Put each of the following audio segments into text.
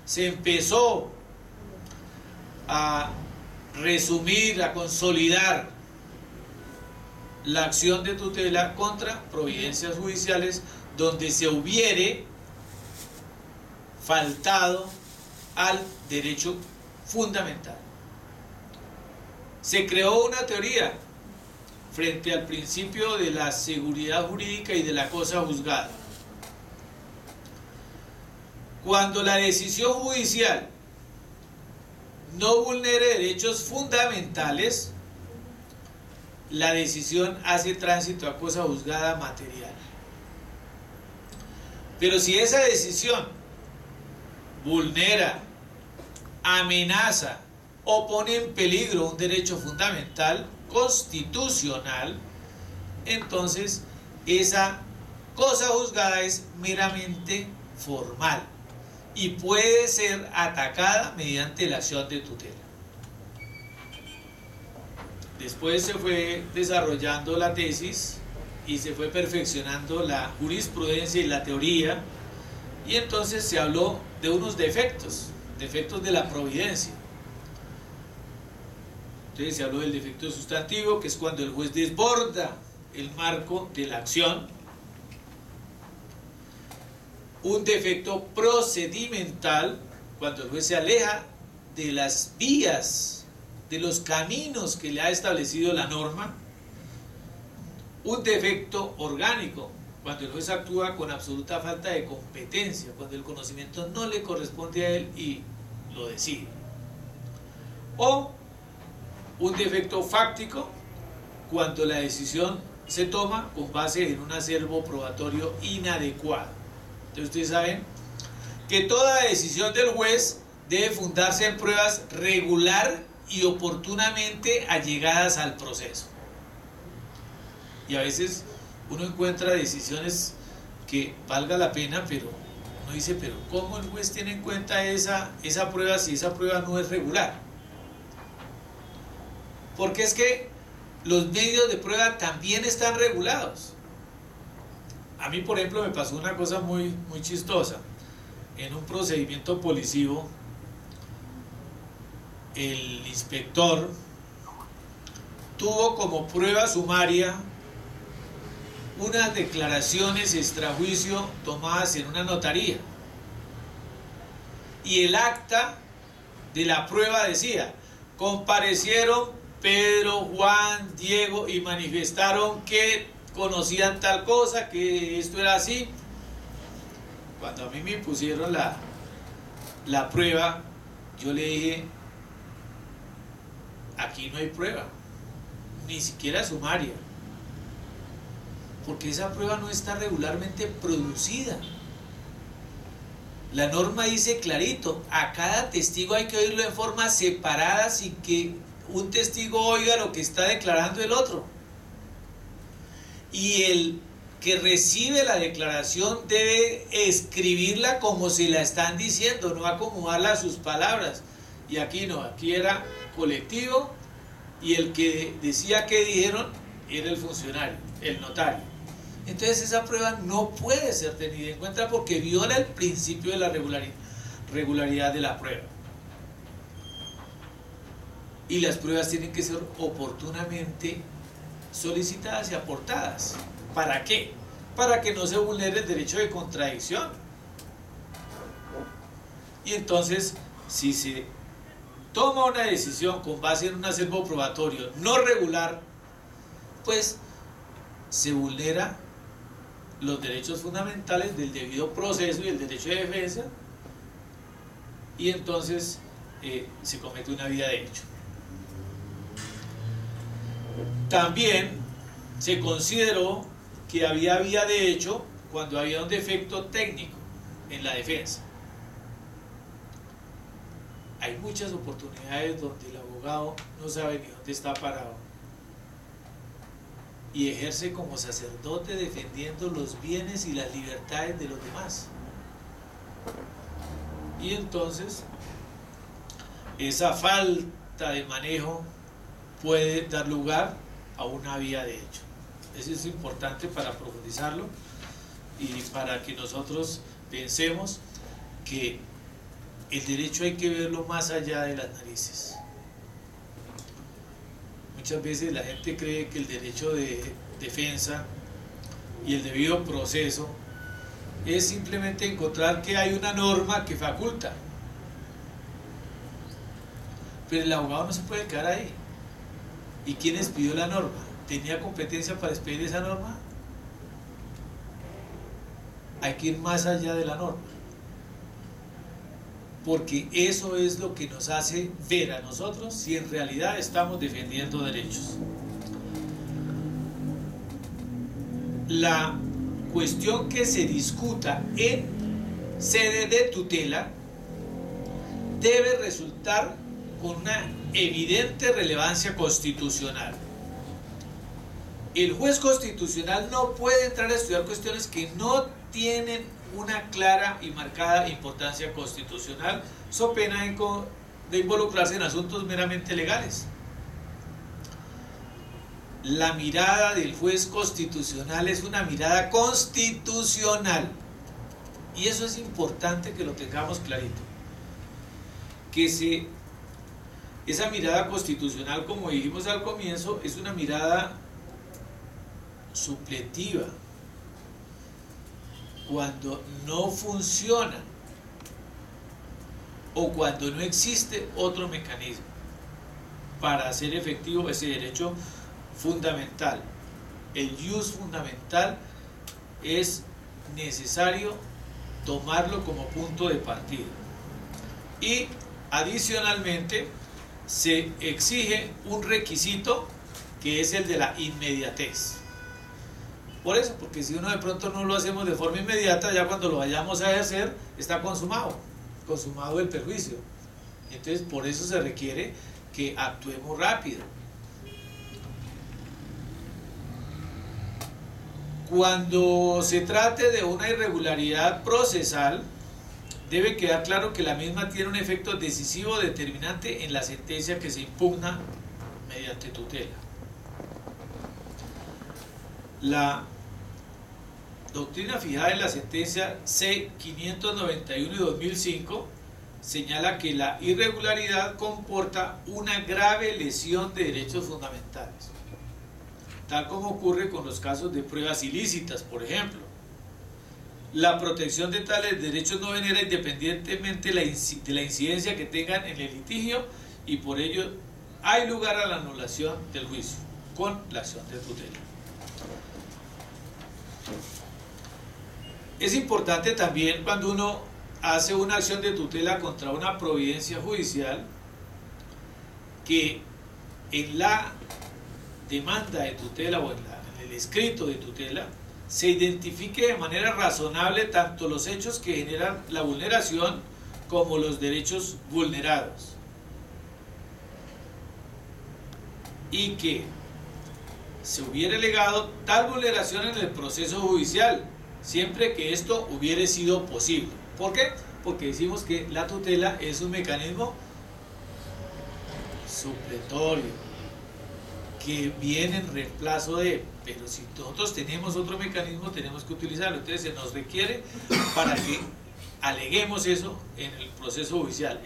se empezó a resumir, a consolidar la acción de tutela contra providencias judiciales donde se hubiere faltado al derecho fundamental. Se creó una teoría frente al principio de la seguridad jurídica y de la cosa juzgada. Cuando la decisión judicial no vulnere derechos fundamentales, la decisión hace tránsito a cosa juzgada material. Pero si esa decisión vulnera, amenaza o pone en peligro un derecho fundamental constitucional, entonces esa cosa juzgada es meramente formal y puede ser atacada mediante la acción de tutela. Después se fue desarrollando la tesis y se fue perfeccionando la jurisprudencia y la teoría, y entonces se habló de unos defectos de la providencia. Entonces se habló del defecto sustantivo, que es cuando el juez desborda el marco de la acción. Un defecto procedimental, cuando el juez se aleja de las vías, de los caminos que le ha establecido la norma. Un defecto orgánico, cuando el juez actúa con absoluta falta de competencia, cuando el conocimiento no le corresponde a él y lo decide. O un defecto fáctico, cuando la decisión se toma con base en un acervo probatorio inadecuado. Entonces ustedes saben que toda decisión del juez debe fundarse en pruebas regular y oportunamente allegadas al proceso. Y a veces uno encuentra decisiones que valga la pena, pero uno dice, pero ¿cómo el juez tiene en cuenta esa prueba si esa prueba no es regular? Porque es que los medios de prueba también están regulados. A mí, por ejemplo, me pasó una cosa muy chistosa. En un procedimiento policivo, el inspector tuvo como prueba sumaria unas declaraciones extrajuicio tomadas en una notaría, y el acta de la prueba decía: comparecieron Pedro, Juan, Diego y manifestaron que conocían tal cosa, que esto era así. Cuando a mí me impusieron la prueba, yo le dije: aquí no hay prueba, ni siquiera sumaria, porque esa prueba no está regularmente producida. La norma dice clarito, a cada testigo hay que oírlo en forma separada sin que un testigo oiga lo que está declarando el otro. Y el que recibe la declaración debe escribirla como se la están diciendo, no acomodarla a sus palabras. Y aquí no, aquí era colectivo, y el que decía que dijeron era el funcionario, el notario. Entonces esa prueba no puede ser tenida en cuenta porque viola el principio de la regularidad de la prueba. Y las pruebas tienen que ser oportunamente solicitadas y aportadas. ¿Para qué? Para que no se vulnere el derecho de contradicción. Y entonces, si se toma una decisión con base en un acervo probatorio no regular, pues se vulnera los derechos fundamentales del debido proceso y el derecho de defensa, y entonces se comete una vía de hecho. También se consideró que había vía de hecho cuando había un defecto técnico en la defensa. Hay muchas oportunidades donde el abogado no sabe ni dónde está parado y ejerce como sacerdote defendiendo los bienes y las libertades de los demás. Y entonces esa falta de manejo puede dar lugar a una vía de hecho. Eso es importante para profundizarlo y para que nosotros pensemos que el derecho hay que verlo más allá de las narices. Muchas veces la gente cree que el derecho de defensa y el debido proceso es simplemente encontrar que hay una norma que faculta. Pero el abogado no se puede quedar ahí. ¿Y quién expidió la norma? ¿Tenía competencia para expedir esa norma? Hay que ir más allá de la norma. Porque eso es lo que nos hace ver a nosotros si en realidad estamos defendiendo derechos. La cuestión que se discuta en sede de tutela debe resultar con una evidente relevancia constitucional. El juez constitucional no puede entrar a estudiar cuestiones que no tienen una clara y marcada importancia constitucional, so pena de involucrarse en asuntos meramente legales. La mirada del juez constitucional es una mirada constitucional, y eso es importante que lo tengamos clarito, que esa mirada constitucional, como dijimos al comienzo, es una mirada supletiva cuando no funciona o cuando no existe otro mecanismo para hacer efectivo ese derecho fundamental. El ius fundamental es necesario tomarlo como punto de partida, y adicionalmente se exige un requisito que es el de la inmediatez. Por eso, porque si uno de pronto no lo hacemos de forma inmediata, ya cuando lo vayamos a ejercer está consumado el perjuicio. Entonces por eso se requiere que actuemos rápido. Cuando se trate de una irregularidad procesal, debe quedar claro que la misma tiene un efecto decisivo determinante en la sentencia que se impugna mediante tutela. La doctrina fijada en la sentencia C-591 de 2005 señala que la irregularidad comporta una grave lesión de derechos fundamentales, tal como ocurre con los casos de pruebas ilícitas, por ejemplo. La protección de tales derechos no genera independientemente de la incidencia que tengan en el litigio, y por ello hay lugar a la anulación del juicio con la acción de tutela. Es importante también, cuando uno hace una acción de tutela contra una providencia judicial, que en la demanda de tutela o en el escrito de tutela se identifique de manera razonable tanto los hechos que generan la vulneración como los derechos vulnerados, y que se hubiera alegado tal vulneración en el proceso judicial, siempre que esto hubiere sido posible. ¿Por qué? Porque decimos que la tutela es un mecanismo supletorio que viene en reemplazo de, pero si nosotros tenemos otro mecanismo tenemos que utilizarlo. Entonces se nos requiere para que aleguemos eso en el proceso judicial.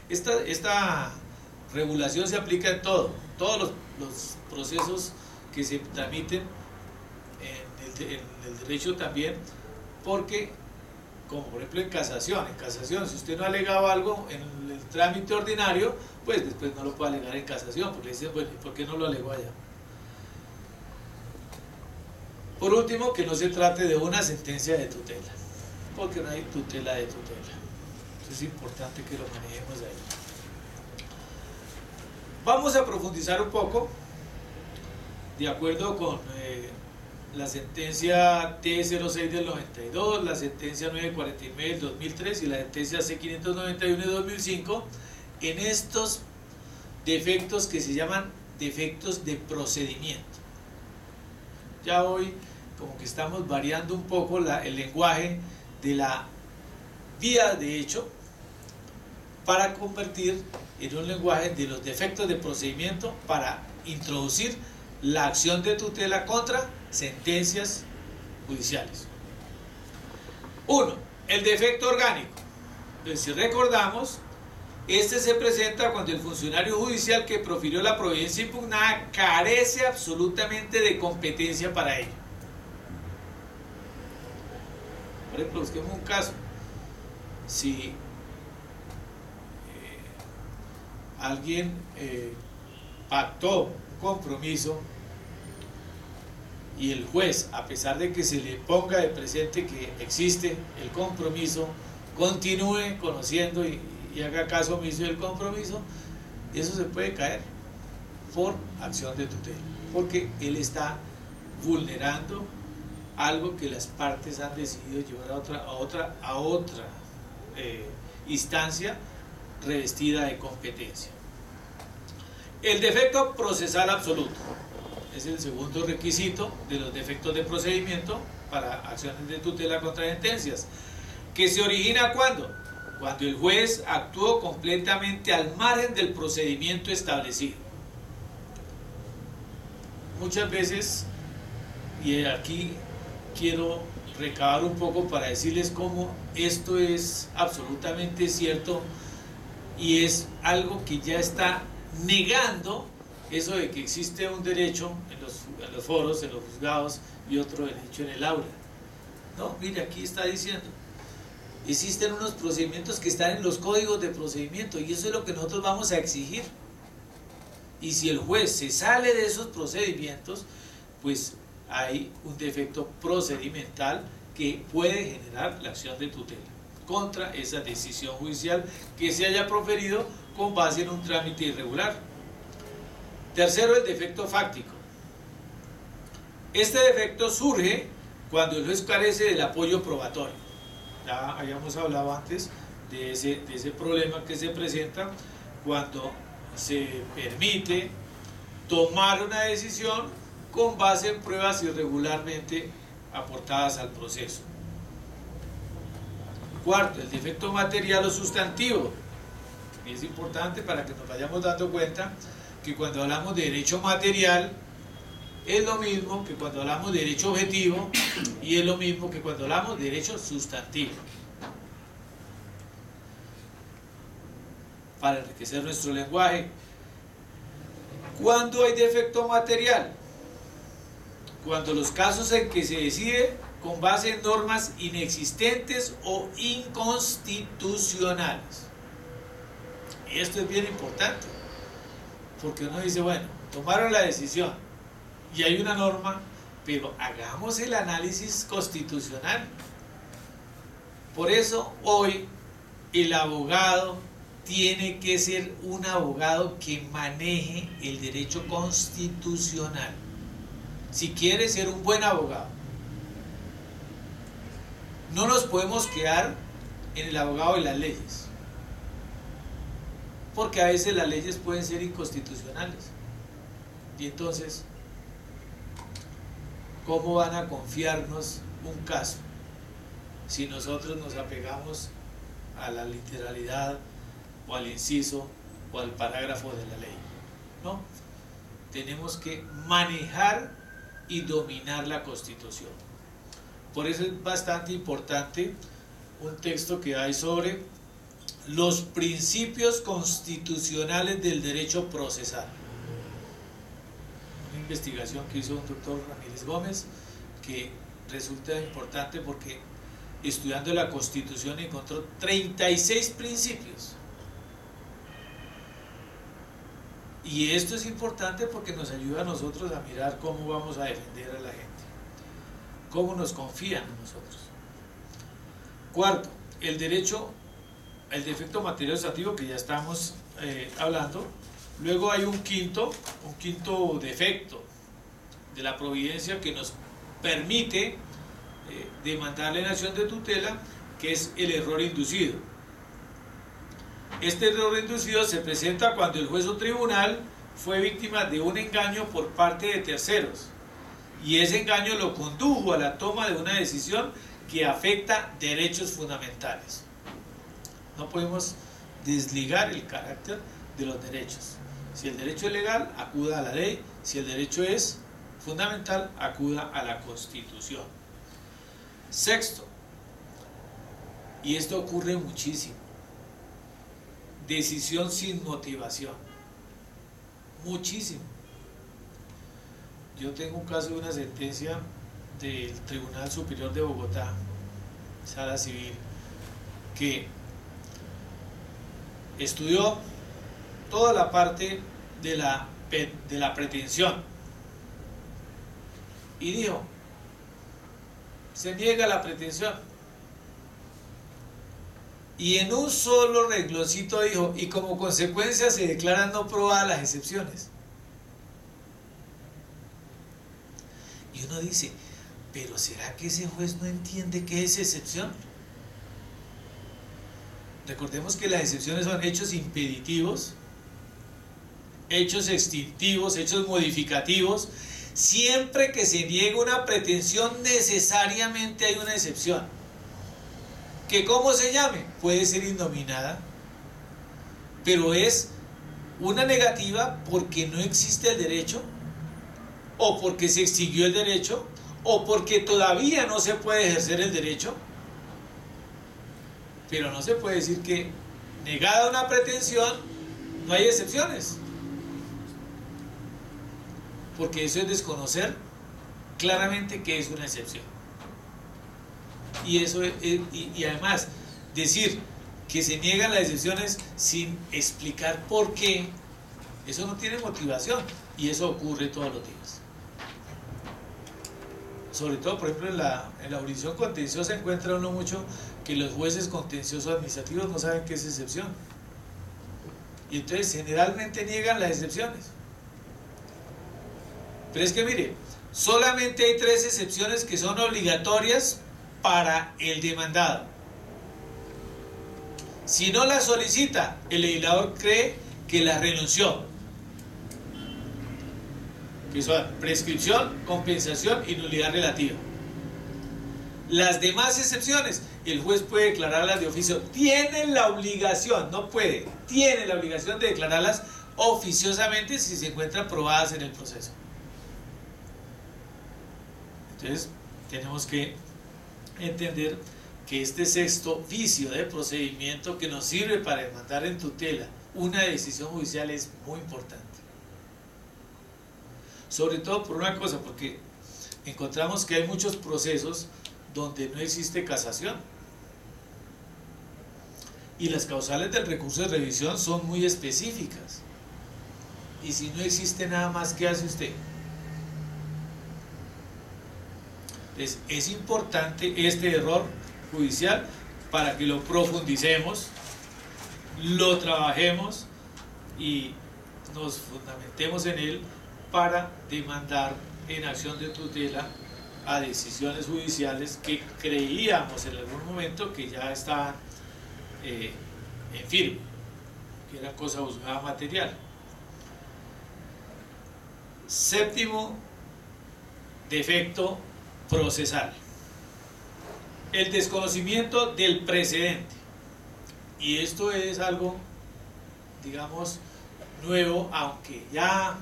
Esta regulación se aplica en todos los procesos que se tramiten en el derecho también, porque, como por ejemplo en casación, si usted no ha alegado algo en el trámite ordinario, pues después no lo puede alegar en casación, porque dice, bueno, ¿por qué no lo alegó allá? Por último, que no se trate de una sentencia de tutela, porque no hay tutela de tutela. Entonces es importante que lo manejemos ahí. Vamos a profundizar un poco, de acuerdo con la sentencia T06 del 92, la sentencia 949 del 2003 y la sentencia C591 de 2005, en estos defectos que se llaman defectos de procedimiento. Ya hoy como que estamos variando un poco el lenguaje de la vía de hecho para convertir en un lenguaje de los defectos de procedimiento para introducir la acción de tutela contra sentencias judiciales. 1. El defecto orgánico. Entonces, si recordamos, este se presenta cuando el funcionario judicial que profirió la providencia impugnada carece absolutamente de competencia para ello. Por ejemplo, busquemos un caso. Si alguien pactó un compromiso y el juez, a pesar de que se le ponga de presente que existe el compromiso, continúe conociendo y haga caso omiso del compromiso, eso se puede caer por acción de tutela, porque él está vulnerando algo que las partes han decidido llevar a otra instancia revestida de competencia. El defecto procesal absoluto es el segundo requisito de los defectos de procedimiento para acciones de tutela contra sentencias, que se origina ¿cuándo? Cuando el juez actuó completamente al margen del procedimiento establecido. Muchas veces, y aquí quiero recabar un poco para decirles cómo esto es absolutamente cierto y es algo que ya está negando eso de que existe un derecho en los foros, en los juzgados y otro derecho en el aula. No, mire, aquí está diciendo, existen unos procedimientos que están en los códigos de procedimiento y eso es lo que nosotros vamos a exigir. Y si el juez se sale de esos procedimientos, pues hay un defecto procedimental que puede generar la acción de tutela contra esa decisión judicial que se haya proferido con base en un trámite irregular. Tercero, el defecto fáctico. Este defecto surge cuando el juez carece del apoyo probatorio. Ya habíamos hablado antes de ese problema que se presenta cuando se permite tomar una decisión con base en pruebas irregularmente aportadas al proceso. Cuarto, el defecto material o sustantivo. Y es importante para que nos vayamos dando cuenta que cuando hablamos de derecho material es lo mismo que cuando hablamos de derecho objetivo y es lo mismo que cuando hablamos de derecho sustantivo. Para enriquecer nuestro lenguaje, ¿cuándo hay defecto material? Cuando los casos en que se decide con base en normas inexistentes o inconstitucionales. Y esto es bien importante, porque uno dice, bueno, tomaron la decisión y hay una norma, pero hagamos el análisis constitucional. Por eso hoy el abogado tiene que ser un abogado que maneje el derecho constitucional, si quiere ser un buen abogado. No nos podemos quedar en el abogado de las leyes, porque a veces las leyes pueden ser inconstitucionales. Y entonces, ¿cómo van a confiarnos un caso si nosotros nos apegamos a la literalidad o al inciso o al parágrafo de la ley? No, tenemos que manejar y dominar la Constitución. Por eso es bastante importante un texto que hay sobre los principios constitucionales del derecho procesal. Una investigación que hizo un doctor Ramírez Gómez que resulta importante porque estudiando la Constitución encontró 36 principios. Y esto es importante porque nos ayuda a nosotros a mirar cómo vamos a defender a la gente, cómo nos confían en nosotros. Cuarto, el defecto material sustantivo que ya estamos hablando. Luego hay un quinto defecto de la providencia que nos permite demandarle en acción de tutela, que es el error inducido. Este error inducido se presenta cuando el juez o tribunal fue víctima de un engaño por parte de terceros y ese engaño lo condujo a la toma de una decisión que afecta derechos fundamentales. No podemos desligar el carácter de los derechos. Si el derecho es legal, acuda a la ley. Si el derecho es fundamental, acuda a la Constitución. Sexto, y esto ocurre muchísimo, decisión sin motivación. Muchísimo. Yo tengo un caso de una sentencia del Tribunal Superior de Bogotá, Sala Civil, que estudió toda la parte de la pretensión y dijo, se niega la pretensión, y en un solo rengloncito dijo, y como consecuencia se declaran no probadas las excepciones. Y uno dice, pero ¿será que ese juez no entiende qué es excepción? Recordemos que las excepciones son hechos impeditivos, hechos extintivos, hechos modificativos. Siempre que se niega una pretensión, necesariamente hay una excepción. Que ¿cómo se llame? Puede ser innominada, pero es una negativa porque no existe el derecho, o porque se extinguió el derecho, o porque todavía no se puede ejercer el derecho. Pero no se puede decir que negada una pretensión no hay excepciones, porque eso es desconocer claramente qué es una excepción. Y eso y además decir que se niegan las excepciones sin explicar por qué, eso no tiene motivación, y eso ocurre todos los días. Sobre todo, por ejemplo, en la jurisdicción contenciosa encuentra uno mucho que los jueces contenciosos administrativos no saben qué es excepción, y entonces generalmente niegan las excepciones. Pero es que mire, solamente hay 3 excepciones que son obligatorias para el demandado. Si no las solicita, el legislador cree que las renunció, que son prescripción, compensación y nulidad relativa. Las demás excepciones, el juez puede declararlas de oficio. Tiene la obligación, no puede, tiene la obligación de declararlas oficiosamente si se encuentran probadas en el proceso. Entonces, tenemos que entender que este sexto vicio de procedimiento que nos sirve para demandar en tutela una decisión judicial es muy importante. Sobre todo por una cosa, porque encontramos que hay muchos procesos donde no existe casación, y las causales del recurso de revisión son muy específicas, y si no existe nada más, ¿qué hace usted? Entonces, es importante este error judicial para que lo profundicemos, lo trabajemos y nos fundamentemos en él para demandar en acción de tutela a decisiones judiciales que creíamos en algún momento que ya estaban en firme, que era cosa juzgada material. Séptimo defecto procesal: el desconocimiento del precedente. Y esto es algo, digamos, nuevo, aunque ya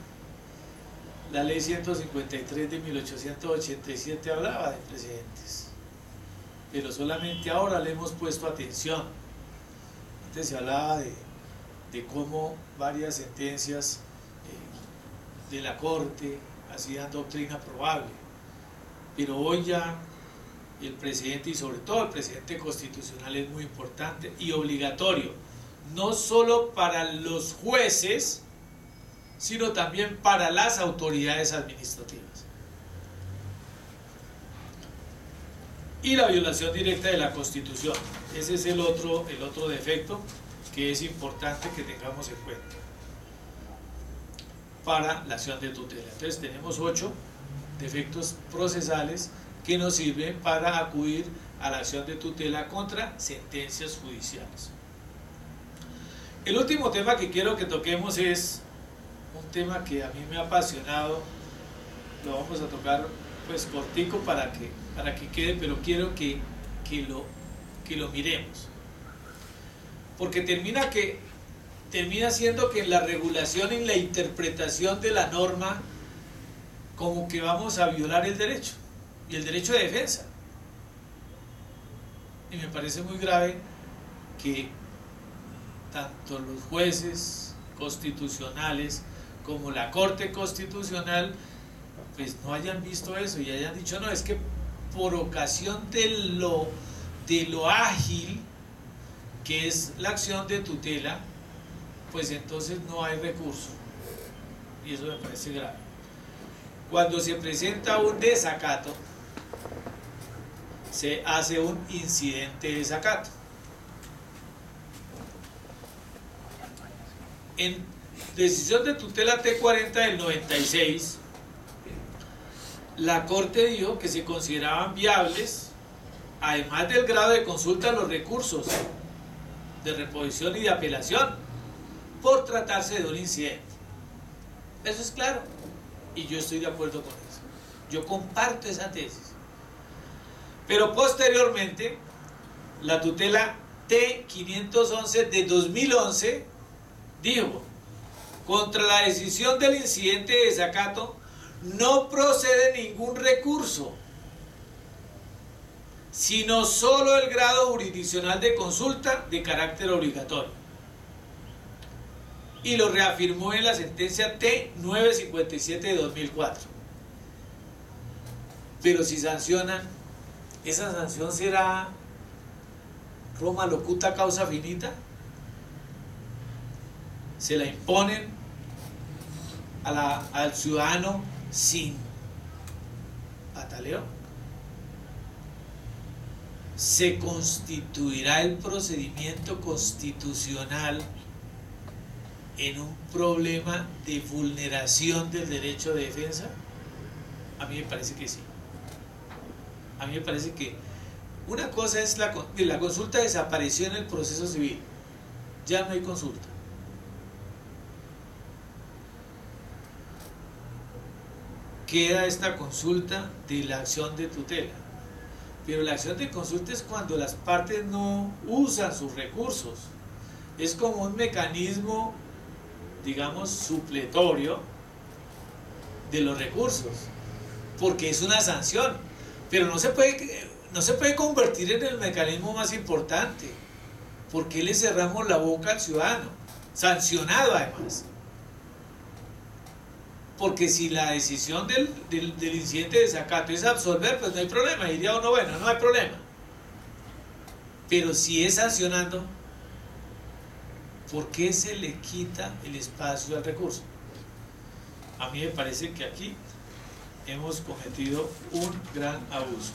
la ley 153 de 1887 hablaba de precedentes, pero solamente ahora le hemos puesto atención. Antes se hablaba de cómo varias sentencias de la Corte hacían doctrina probable, pero hoy ya el precedente, y sobre todo el precedente constitucional, es muy importante y obligatorio, no solo para los jueces, sino también para las autoridades administrativas. Y la violación directa de la Constitución, ese es el otro defecto que es importante que tengamos en cuenta para la acción de tutela. Entonces tenemos 8 defectos procesales que nos sirven para acudir a la acción de tutela contra sentencias judiciales. El último tema que quiero que toquemos es un tema que a mí me ha apasionado. Lo vamos a tocar pues cortico para que quede, pero quiero que lo miremos, porque termina siendo que en la regulación y en la interpretación de la norma como que vamos a violar el derecho y el derecho de defensa, y me parece muy grave que tanto los jueces constitucionales como la Corte Constitucional pues no hayan visto eso y hayan dicho, no, es que por ocasión de lo ágil que es la acción de tutela, pues entonces no hay recurso. Y eso me parece grave. Cuando se presenta un desacato, se hace un incidente de desacato. En decisión de tutela T40 del 96, la Corte dijo que se consideraban viables, además del grado de consulta, los recursos de reposición y de apelación por tratarse de un incidente. Eso es claro y yo estoy de acuerdo con eso. Yo comparto esa tesis. Pero posteriormente, la tutela T511 de 2011 dijo: contra la decisión del incidente de desacato no procede ningún recurso, sino solo el grado jurisdiccional de consulta de carácter obligatorio. Y lo reafirmó en la sentencia T957 de 2004. Pero si sancionan, ¿esa sanción será Roma locuta causa finita? ¿Se la imponen al ciudadano sin pataleo? ¿Se constituirá el procedimiento constitucional en un problema de vulneración del derecho de defensa? A mí me parece que sí. A mí me parece que una cosa es la consulta desapareció en el proceso civil, ya no hay consulta. Queda esta consulta de la acción de tutela, pero la acción de consulta es cuando las partes no usan sus recursos, es como un mecanismo, digamos, supletorio de los recursos, porque es una sanción, pero no se puede convertir en el mecanismo más importante. ¿Por qué le cerramos la boca al ciudadano? Sancionado además. Porque si la decisión del incidente de desacato es absolver, pues no hay problema, diría uno, bueno, no hay problema. Pero si es sancionando, ¿por qué se le quita el espacio al recurso? A mí me parece que aquí hemos cometido un gran abuso.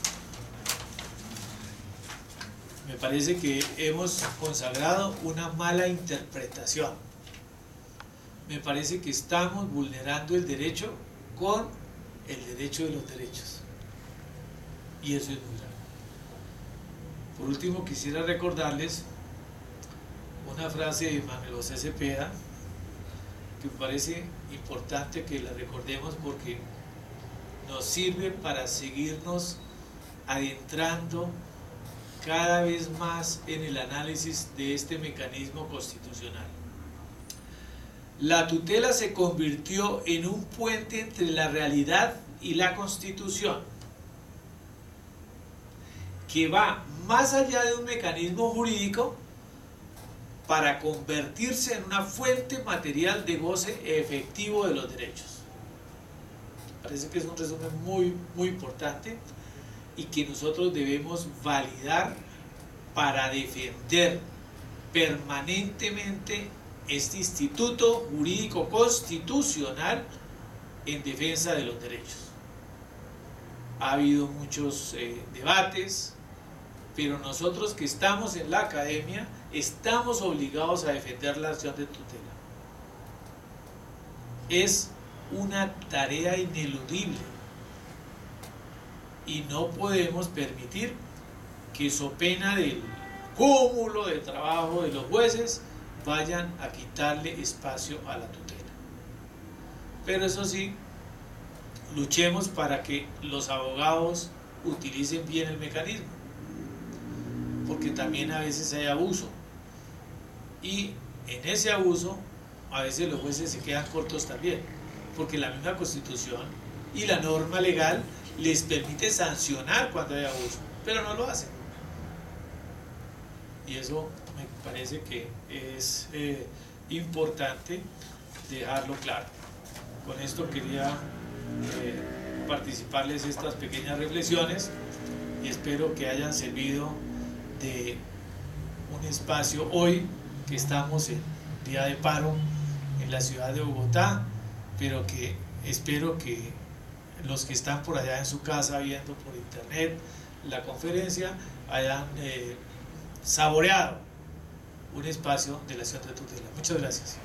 Me parece que hemos consagrado una mala interpretación. Me parece que estamos vulnerando el derecho con el derecho de los derechos. Y eso es muy grave. Por último, quisiera recordarles una frase de Manuel José Cepeda que me parece importante que la recordemos porque nos sirve para seguirnos adentrando cada vez más en el análisis de este mecanismo constitucional. La tutela se convirtió en un puente entre la realidad y la Constitución, que va más allá de un mecanismo jurídico para convertirse en una fuente material de goce efectivo de los derechos. Parece que es un resumen muy, muy importante y que nosotros debemos validar para defender permanentemente este instituto jurídico constitucional en defensa de los derechos. Ha habido muchos debates, pero nosotros que estamos en la academia estamos obligados a defender la acción de tutela. Es una tarea ineludible y no podemos permitir que so pena del cúmulo de trabajo de los jueces vayan a quitarle espacio a la tutela. Pero eso sí, luchemos para que los abogados utilicen bien el mecanismo, porque también a veces hay abuso y en ese abuso a veces los jueces se quedan cortos también, porque la misma Constitución y la norma legal les permite sancionar cuando hay abuso, pero no lo hacen. y eso me parece que es importante dejarlo claro. Con esto quería participarles estas pequeñas reflexiones y espero que hayan servido de un espacio hoy que estamos en día de paro en la ciudad de Bogotá, pero que espero que los que están por allá en su casa viendo por internet la conferencia hayan saboreado un espacio de la acción de tutela. Muchas gracias.